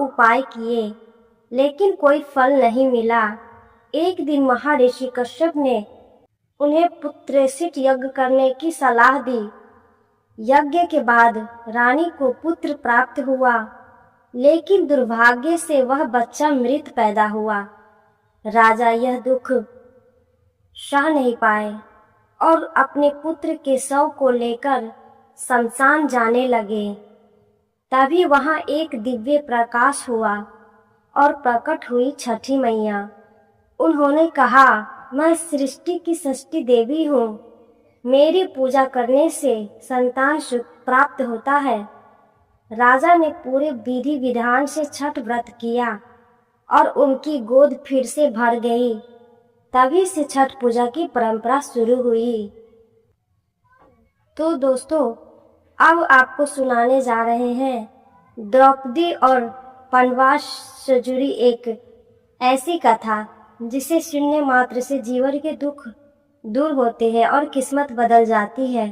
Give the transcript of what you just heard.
उपाय किए, लेकिन कोई फल नहीं मिला। एक दिन महर्षि कश्यप ने उन्हें पुत्रेष्टि यज्ञ करने की सलाह दी। यज्ञ के बाद रानी को पुत्र प्राप्त हुआ, लेकिन दुर्भाग्य से वह बच्चा मृत पैदा हुआ। राजा यह दुख सह नहीं पाए और अपने पुत्र के शव को लेकर शमशान जाने लगे। तभी वहां एक दिव्य प्रकाश हुआ और प्रकट हुई छठी मैया। उन्होंने कहा, मैं सृष्टि की षष्ठी देवी हूँ। मेरी पूजा करने से संतान सुख प्राप्त होता है। राजा ने पूरे विधि विधान से छठ व्रत किया और उनकी गोद फिर से भर गई। तभी से छठ पूजा की परंपरा शुरू हुई। तो दोस्तों, अब आपको सुनाने जा रहे हैं द्रौपदी और वनवास से जुड़ी एक ऐसी कथा जिसे सुनने मात्र से जीवन के दुख दूर होते हैं और किस्मत बदल जाती है।